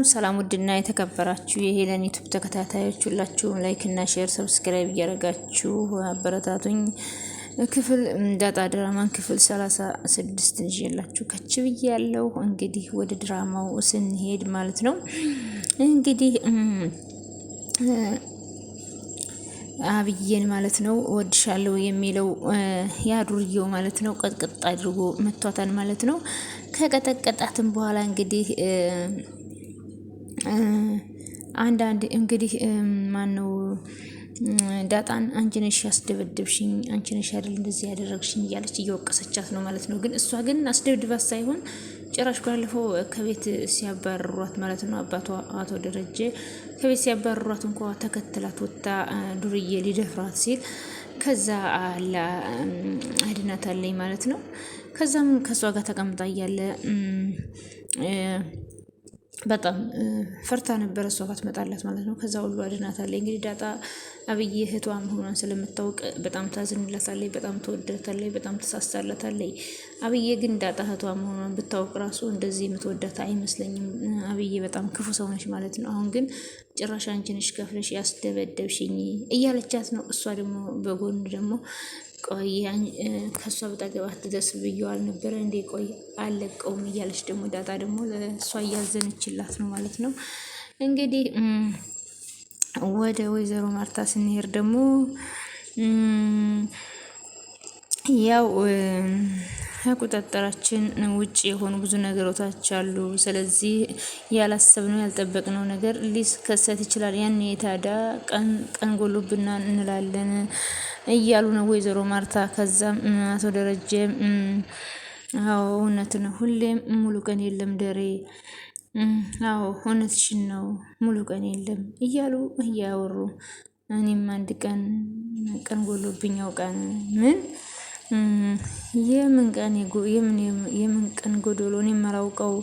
ሰላም ውድና የተከበራችሁ የሄለን ዩቲዩብ ተከታታዮች ሁላችሁም ላይክ እና ሼር ሰብስክራይብ እያደረጋችሁ አበረታቱኝ። ክፍል ዳጣ ድራማን ክፍል 36 ይዤላችሁ ከች ብያለሁ። እንግዲህ ወደ ድራማው ስንሄድ ማለት ነው እንግዲህ አብዬን ማለት ነው ወድሻለሁ የሚለው ያዱርየው ማለት ነው ቀጥቅጥ አድርጎ መቷታል ማለት ነው። ከቀጠቀጣትም በኋላ እንግዲህ አንዳንድ እንግዲህ ማን ነው ዳጣን አንቺ ነሽ ያስደበደብሽኝ፣ አንቺ ነሽ አይደል እንደዚህ ያደረግሽኝ እያለች እየወቀሰቻት ነው ማለት ነው። ግን እሷ ግን አስደብድባት ሳይሆን ጭራሽ ባለፈው ከቤት ሲያባርሯት ማለት ነው አባቷ አቶ ደረጀ ከቤት ሲያባርሯት እንኳ ተከትላት ወጣ ዱርዬ ሊደፍራት ሲል ከዛ አድናታለኝ ማለት ነው። ከዛም ከሷ ጋር ተቀምጣ እያለ በጣም ፈርታ ነበረ እሷ ጋር ትመጣላት ማለት ነው። ከዛ ሁሉ አድናታለች። እንግዲህ ዳጣ አብዬ እህቷ መሆኗን ስለምታውቅ በጣም ታዝንላታለች፣ በጣም ትወደታለች፣ በጣም ትሳሳላታለች። አብዬ ግን ዳጣ እህቷ መሆኗን ብታውቅ ራሱ እንደዚህ የምትወዳት አይመስለኝም። አብዬ በጣም ክፉ ሰው ነች ማለት ነው። አሁን ግን ጭራሽ አንቺ ነሽ ከፍለሽ ያስደበደብሽኝ እያለቻት ነው። እሷ ደግሞ በጎን ደግሞ ቆይ ከሷ በጠገባት ድረስ ብየዋል ነበረ እንዴ ቆይ አለቀውም እያለች ደግሞ ዳጣ ደግሞ ለእሷ እያዘነችላት ነው ማለት ነው። እንግዲህ ወደ ወይዘሮ ማርታ ስንሄድ ደግሞ ያው ከቁጥጥራችን ውጭ የሆኑ ብዙ ነገሮች አሉ። ስለዚህ ያላሰብነው ያልጠበቅነው ነገር ሊከሰት ይችላል። ያን ታዲያ ቀን ጎሎብና እንላለን እያሉ ነው ወይዘሮ ማርታ። ከዛም አቶ ደረጀ አዎ እውነት ነው፣ ሁሌም ሙሉ ቀን የለም ደሬ፣ አዎ እውነትሽን ነው፣ ሙሉ ቀን የለም እያሉ እያወሩ እኔም አንድ ቀን ጎሎብኝ ያውቃል። ምን የምን ቀን ጎዶሎ? እኔ የማላውቀው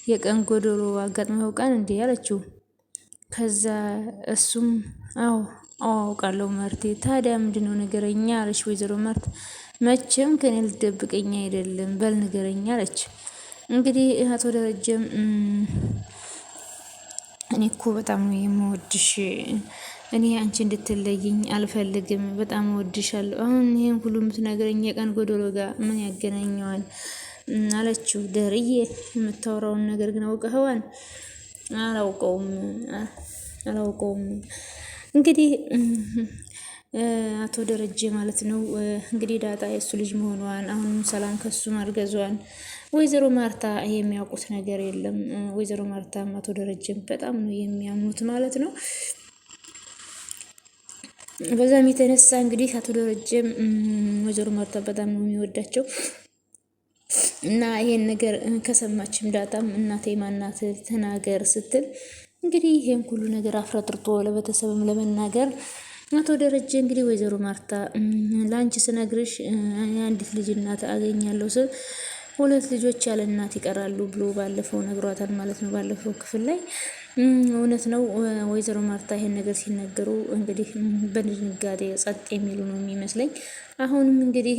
የቀን ጎዶሎ አጋጥሞ ያውቃል እንዴ ያለችው። ከዛ እሱም አዎ አውቃለሁ መርቴ፣ ታዲያ ምንድነው ንገረኛ አለች ወይዘሮ ማርት። መቼም ከኔ ልትደብቀኝ አይደለም፣ በል ንገረኛ አለች። እንግዲህ አቶ ደረጀም እኔ እኮ በጣም ነው የምወድሽ፣ እኔ አንቺ እንድትለይኝ አልፈልግም፣ በጣም እወድሻለሁ። አሁን ይሄን ሁሉ የምትነግረኝ የቀን ጎዶሎ ጋር ምን ያገናኘዋል አለችው። ደርዬ የምታወራውን ነገር ግን አውቀኸዋል? አላውቀውም። እንግዲህ አቶ ደረጀ ማለት ነው እንግዲህ ዳጣ የእሱ ልጅ መሆኗን አሁንም ሰላም ከሱ ማርገዟን ወይዘሮ ማርታ የሚያውቁት ነገር የለም። ወይዘሮ ማርታም አቶ ደረጀም በጣም ነው የሚያምኑት ማለት ነው። በዛም የተነሳ እንግዲህ አቶ ደረጀም ወይዘሮ ማርታ በጣም ነው የሚወዳቸው እና ይሄን ነገር ከሰማችም ዳጣም እናቴ ማናት ተናገር ስትል እንግዲህ ይሄን ሁሉ ነገር አፍረጥርጦ ለቤተሰብም ለመናገር አቶ ደረጀ እንግዲህ ወይዘሮ ማርታ ላንቺ ስነግርሽ አንዲት ልጅ እናት አገኛለሁ ስል ሁለት ልጆች ያለ እናት ይቀራሉ ብሎ ባለፈው ነግሯታል ማለት ነው። ባለፈው ክፍል ላይ እውነት ነው። ወይዘሮ ማርታ ይሄን ነገር ሲነገሩ እንግዲህ በድንጋጤ ጸጥ የሚሉ ነው የሚመስለኝ። አሁንም እንግዲህ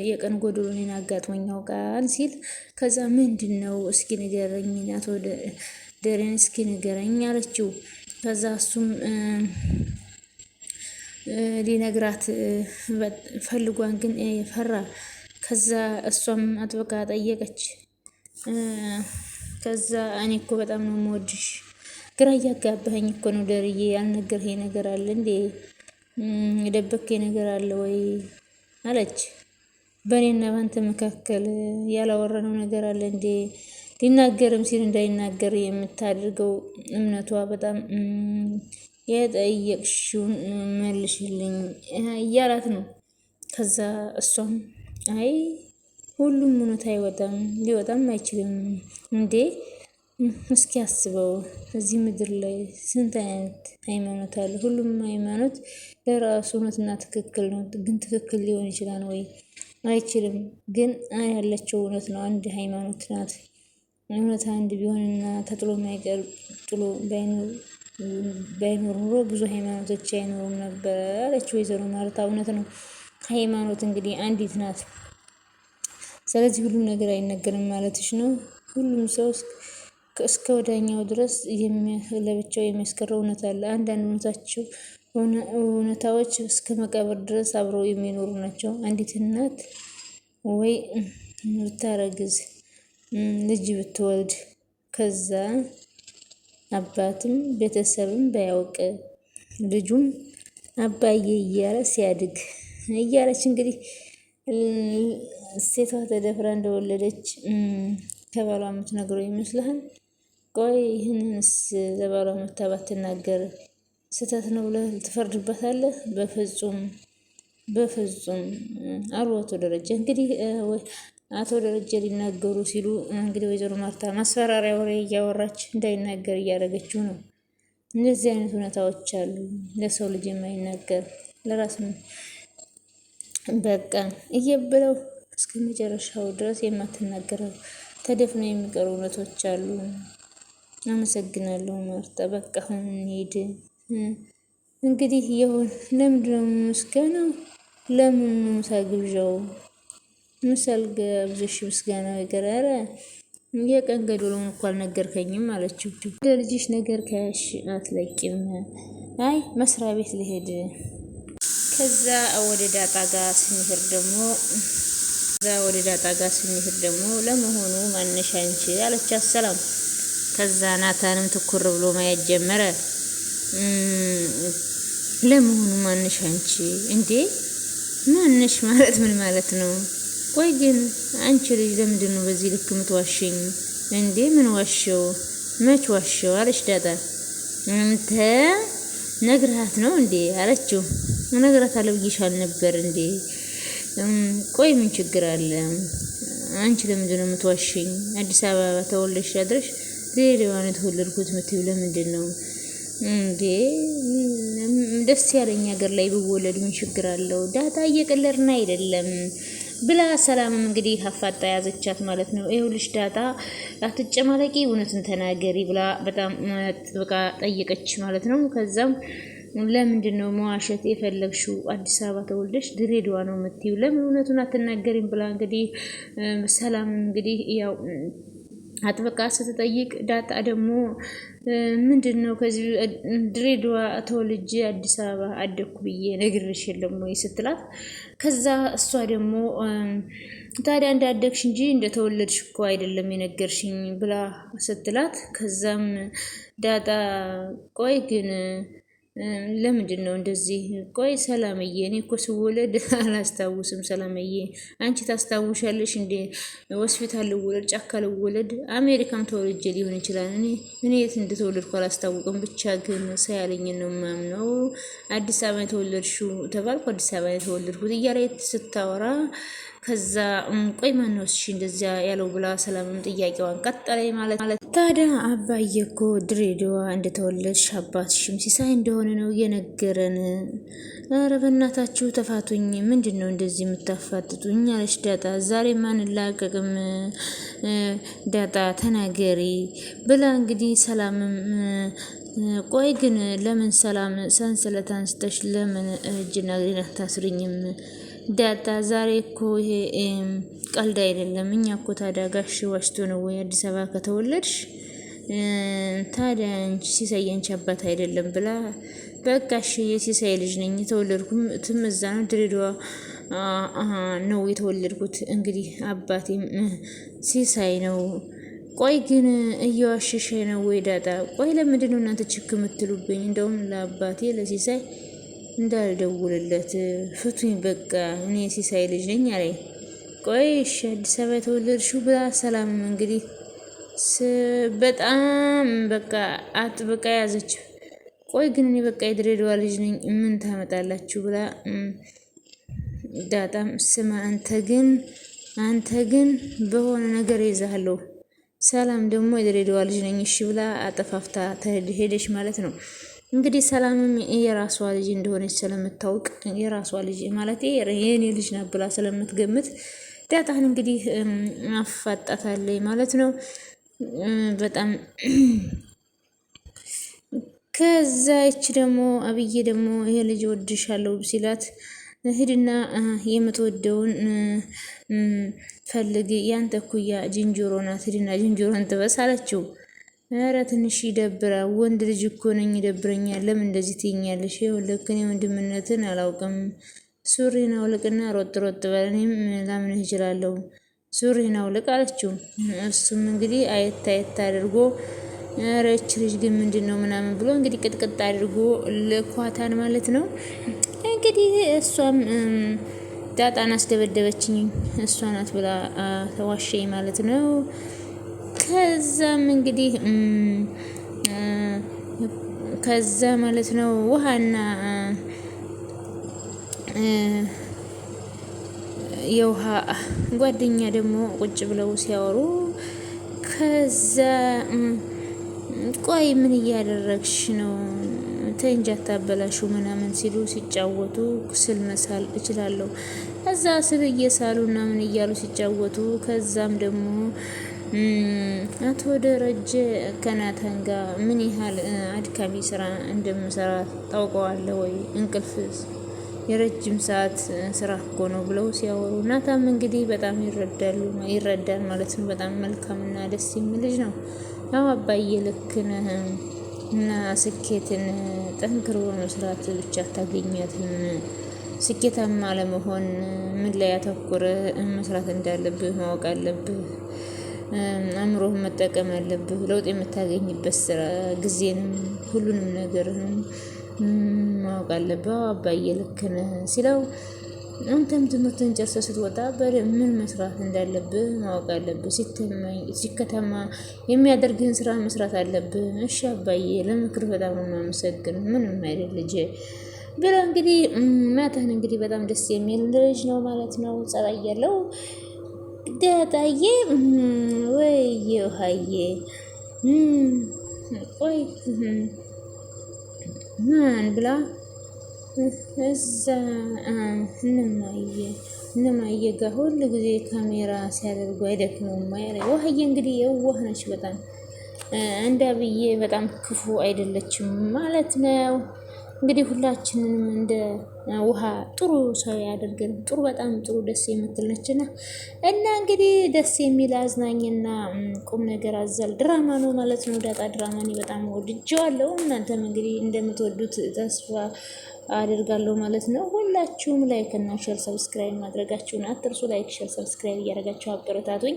የቀን ጎዶሎ እኔን አጋጥሞኝ ያውቃል ሲል ከዛ ምንድን ነው እስኪ ንገረኝ አቶ ደሬን እስኪ ንገረኝ አለችው። ከዛ እሱም ሊነግራት ፈልጓን ግን ፈራ። ከዛ እሷም አጥብቃ ጠየቀች። ከዛ እኔ እኮ በጣም ነው የምወድሽ፣ ግራ እያጋባኸኝ እኮ ነው ደርዬ፣ ያልነገርኸኝ ነገር አለ እንዴ? የደበከኝ ነገር አለ ወይ አለች። በእኔና ባንተ መካከል ያላወራነው ነገር አለ እንዴ? ሊናገርም ሲል እንዳይናገር የምታደርገው እምነቷ በጣም የጠየቅሽውን መልሽልኝ እያላት ነው። ከዛ እሷም አይ ሁሉም እውነት አይወጣም፣ ሊወጣም አይችልም እንዴ? እስኪ አስበው፣ እዚህ ምድር ላይ ስንት አይነት ሃይማኖት አለ? ሁሉም ሃይማኖት ለራሱ እውነትና ትክክል ነው። ግን ትክክል ሊሆን ይችላል ወይ? አይችልም። ግን ያለችው እውነት ነው፣ አንድ ሃይማኖት ናት። እውነት አንድ ቢሆንና ተጥሎ ማይቀር ጥሎ ባይኖር ኑሮ ብዙ ሃይማኖቶች አይኖሩም ነበር አለች ወይዘሮ ማርታ። እውነት ነው፣ ሃይማኖት እንግዲህ አንዲት ናት። ስለዚህ ሁሉም ነገር አይነገርም ማለትሽ ነው? ሁሉም ሰው እስከ ወዲያኛው ድረስ ለብቻው የሚያስቀረው እውነት አለ። አንዳንድ እውነታዎች እስከ መቃብር ድረስ አብረው የሚኖሩ ናቸው። አንዲት እናት ወይ ብታረግዝ ልጅ ብትወልድ ከዛ አባትም ቤተሰብም ባያውቅ ልጁም አባዬ እያለ ሲያድግ እያለች እንግዲህ ሴቷ ተደፍራ እንደወለደች ከባሏ የምትነግረው ይመስልሃል? ቆይ ይህንንስ ለባሏ መታ ባትናገር ስህተት ነው ብለህ ትፈርድበታለህ? በፍጹም በፍጹም አሉ አቶ ደረጀ። እንግዲህ አቶ ደረጀ ሊናገሩ ሲሉ እንግዲህ ወይዘሮ ማርታ ማስፈራሪያ ወሬ እያወራች እንዳይናገር እያደረገችው ነው። እንደዚህ አይነት ሁኔታዎች አሉ፣ ለሰው ልጅ የማይናገር ለራስ በቃ እየብለው እስከ መጨረሻው ድረስ የማትናገረው ተደፍነው የሚቀሩ እውነቶች አሉ። አመሰግናለሁ ማርታ፣ በቃ አሁን እንሂድ። እንግዲህ ይሁን። ለምንድነው ምስጋናው? ለምን ምሳ ግብዣው? ምሳል ገብዘሽ ምስጋና ይገራረ የቀን ገድሎን እኮ አልነገርከኝም አለችው። ለልጅሽ ነገር ከያሽ አትለቂም። አይ መስሪያ ቤት ልሄድ። ከዛ ወደ ዳጣ ጋር ስንሄድ ደግሞ ለመሆኑ ማነሽ አንቺ አለቻት ሰላም። ከዛ ናታንም ትኩር ብሎ ማየት ጀመረ። ለመሆኑ ማነሽ አንቺ? እንዴ ማነሽ ማለት ምን ማለት ነው? ቆይ ግን አንቺ ልጅ ለምንድን ነው በዚህ ልክ ምትዋሽኝ? እንዴ ምን ዋሸው? መች ዋሸው? አለች ዳጣ። አንተ ነግርሃት ነው እንዴ አለችው። ነግረሃታለሁ ብዬሻል ነበር እንዴ? ቆይ ምን ችግር አለ? አንቺ ለምንድን ነው የምትዋሽኝ? አዲስ አበባ ተወልደሽ አድረሽ ድሬዳዋ ነው የተወለድኩት የምትይው ለምንድን ነው እንዴ? ደስ ያለኝ ሀገር ላይ ብወለድ ምን ችግር አለው? ዳጣ እየቀለድን አይደለም ብላ ሰላምም እንግዲህ አፋጣ ያዘቻት ማለት ነው። ይኸውልሽ ዳጣ አትጨማለቂ፣ እውነትን ተናገሪ ብላ በጣም ጥብቃ ጠየቀች ማለት ነው። ከዛም ለምንድን ነው መዋሸት የፈለግሽው? አዲስ አበባ ተወልደሽ ድሬዳዋ ነው የምትይው ለምን እውነቱን አትናገሪም? ብላ እንግዲህ ሰላም እንግዲህ ያው አጥብቃ ስትጠይቅ ዳጣ ደግሞ ምንድን ነው ከዚህ ድሬዳዋ ተወልጄ አዲስ አበባ አደኩ ብዬ ነግሬሽ የለም ወይ ስትላት፣ ከዛ እሷ ደግሞ ታዲያ እንዳደግሽ እንጂ እንደተወለድሽ እኮ አይደለም የነገርሽኝ ብላ ስትላት፣ ከዛም ዳጣ ቆይ ግን ለምንድን ነው እንደዚህ? ቆይ ሰላምዬ እኔ እኮ ስወለድ አላስታውስም። ሰላምዬ አንቺ ታስታውሻለሽ እንዴ? ሆስፒታል ልወለድ ጫካ ልወለድ አሜሪካም ተወልጄ ሊሆን ይችላል። እኔ የት እንደተወለድኩ አላስታውቅም። ብቻ ግን ሳያለኝ ነው ማምነው። አዲስ አበባ የተወለድሽው ተባልኩ፣ አዲስ አበባ የተወለድኩት እያለ ስታወራ ከዛ ቆይ ማነው እሺ እንደዚያ ያለው ብላ ሰላምም ጥያቄዋን ቀጠለኝ ማለት ታዲያ አባዬ እኮ ድሬዳዋ እንደተወለድሽ አባትሽም ሲሳይ እንደሆነ ነው የነገረን። ኧረ በእናታችሁ ተፋቱኝ፣ ምንድን ነው እንደዚህ የምታፋጥጡኝ? አለች ዳጣ። ዛሬ ማንላቀቅም ዳጣ ተናገሪ ብላ እንግዲህ ሰላምም ቆይ ግን ለምን ሰላም ሰንሰለት አንስተሽ ለምን እጅና እግሬን አታስሪኝም? ዳጣ ዛሬ እኮ ይሄ ቀልድ አይደለም። እኛ እኮ ታዲያ ጋሽ ዋሽቶ ነው ወይ አዲስ አበባ ከተወለድሽ ታዲያ ሲሳይ ያንቺ አባት አይደለም ብላ በቃሽ የሲሳይ ልጅ ነኝ የተወለድኩም ትምዛ ነው ድሬዳዋ ነው የተወለድኩት። እንግዲህ አባቴም ሲሳይ ነው። ቆይ ግን እየዋሸሽ ነው ወይ ዳጣ? ቆይ ለምንድን ነው እናንተ ችክ የምትሉብኝ? እንደውም ለአባቴ ለሲሳይ እንዳልደውልለት ፍቱኝ፣ በቃ እኔ ሲሳይ ልጅ ነኝ አለኝ። ቆይ እሺ አዲስ አበባ የተወለድሽው ብላ ሰላምም እንግዲህ በጣም በቃ አጥብቃ ያዘች። ቆይ ግን እኔ በቃ የድሬዳዋ ልጅ ነኝ ምን ታመጣላችሁ? ብላ ዳጣም ስማ አንተ ግን በሆነ ነገር ይዛለሁ። ሰላም ደግሞ የድሬዳዋ ልጅ ነኝ እሺ ብላ አጠፋፍታ ሄደች ማለት ነው። እንግዲህ ሰላምም የራሷ ልጅ እንደሆነች ስለምታውቅ የራሷ ልጅ ማለት የኔ ልጅ ናት ብላ ስለምትገምት ዳጣን እንግዲህ አፋጣታለች ማለት ነው። በጣም ከዛ ይች ደግሞ አብዬ ደግሞ ይሄ ልጅ ወድሻለሁ ሲላት ሂድና የምትወደውን ፈልግ፣ ያንተ ኩያ ዝንጀሮ ናት፣ ሂድና ዝንጀሮን ጥበስ አለችው። ኧረ ትንሽ ይደብራል። ወንድ ልጅ እኮ ነኝ ይደብረኛል። ለምን እንደዚህ ትይኛለሽ? ይኸውልህ እኔ ወንድምነትን አላውቅም። ሱሪን አውልቅና ሮጥ ሮጥ በል፣ እኔም ላምንህ እችላለሁ። ሱሪን አውልቅ አለችው። እሱም እንግዲህ አየት አየት አድርጎ ኧረ ይህች ልጅ ግን ምንድን ነው ምናምን ብሎ እንግዲህ ቅጥቅጥ አድርጎ ልኳታን ማለት ነው። እንግዲህ እሷም ዳጣን አስደበደበችኝ እሷ ናት ብላ ተዋሸኝ ማለት ነው። ከዛም እንግዲህ ከዛ ማለት ነው ውሃና የውሃ ጓደኛ ደግሞ ቁጭ ብለው ሲያወሩ ከዛ ቆይ ምን እያደረግሽ ነው? ተይ እንጂ አታበላሹ ምናምን ሲሉ ሲጫወቱ ስል መሳል እችላለሁ። ከዛ ስል እየሳሉ እና ምን እያሉ ሲጫወቱ ከዛም ደግሞ አቶ ደረጀ ከናታን ጋር ምን ያህል አድካሚ ስራ እንደምሰራ ታውቀዋለህ ወይ? እንቅልፍ የረጅም ሰዓት ስራ እኮ ነው ብለው ሲያወሩ ናታም እንግዲህ በጣም ይረዳል ማለት ነው። በጣም መልካምና ደስ የሚል ልጅ ነው። ያው አባዬ ልክ ነህ እና ስኬትን ጠንክሮ መስራት ብቻ አታገኛትም። ስኬታማ ለመሆን ምን ላይ አተኩረህ መስራት እንዳለብህ ማወቅ አለብህ። አእምሮህን መጠቀም አለብህ። ለውጥ የምታገኝበት ስራ ጊዜንም ሁሉንም ነገርህን ማወቅ አለብህ። አባዬ ልክ ነህ ሲለው አንተም ትምህርትን ጨርሰህ ስትወጣ ምን መስራት እንዳለብህ ማወቅ አለብህ። ሲከተማ የሚያደርግህን ስራ መስራት አለብህ። እሺ አባዬ ለምክር በጣም ነው የማመሰግነው። ምንም አይደል ልጄ ብለው እንግዲህ ናታን እንግዲህ በጣም ደስ የሚል ልጅ ነው ማለት ነው። ጸባይ ያለው ዳጣዬ ወይ ውሃዬ ቆይ ማን ብላ እዛ እነማየ ጋር ሁሉ ጊዜ ካሜራ ሲያደርጉ አይደክመውም። ውሃዬ እንግዲህ የዋህ ነች በጣም እንደ አብዬ በጣም ክፉ አይደለችም ማለት ነው። እንግዲህ ሁላችንንም እንደ ውሃ ጥሩ ሰው ያደርገን። ጥሩ በጣም ጥሩ ደስ የምትል ነችና እና እንግዲህ ደስ የሚል አዝናኝና ቁም ነገር አዘል ድራማ ነው ማለት ነው። ዳጣ ድራማ እኔ በጣም ወድጄዋለሁ። እናንተም እንግዲህ እንደምትወዱት ተስፋ አደርጋለሁ ማለት ነው። ሁላችሁም ላይክ እና ሼር ሰብስክራይብ ማድረጋችሁን አትርሱ። ላይክ ሼር ሰብስክራይብ እያደረጋችሁ አበረታቱኝ።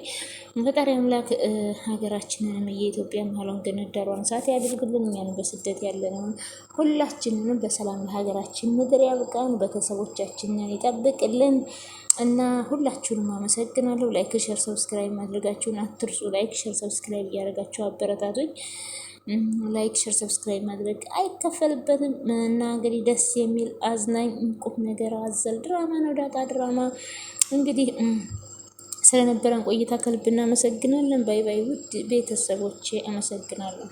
ፈጣሪ አምላክ ሀገራችንንም የኢትዮጵያ መሀሏን ገነዳሯን ሰዓት ያደርግልን። እኛንም በስደት ያለነውን ሁላችንንም በሰላም ለሀገራችን ምድር ያብቃን። ቤተሰቦቻችንን ይጠብቅልን እና ሁላችሁንም አመሰግናለሁ። ላይክ ሼር ሰብስክራይብ ማድረጋችሁን አትርሱ። ላይክ ሼር ሰብስክራይብ እያደረጋችሁ አበረታቱኝ። ላይክ ሼር ሰብስክራይብ ማድረግ አይከፈልበትም እና እንግዲህ ደስ የሚል አዝናኝ ቁም ነገር አዘል ድራማ ነው ዳጣ ድራማ። እንግዲህ ስለነበረን ቆይታ ከልብ እናመሰግናለን። ባይ ባይ ውድ ቤተሰቦቼ አመሰግናለሁ።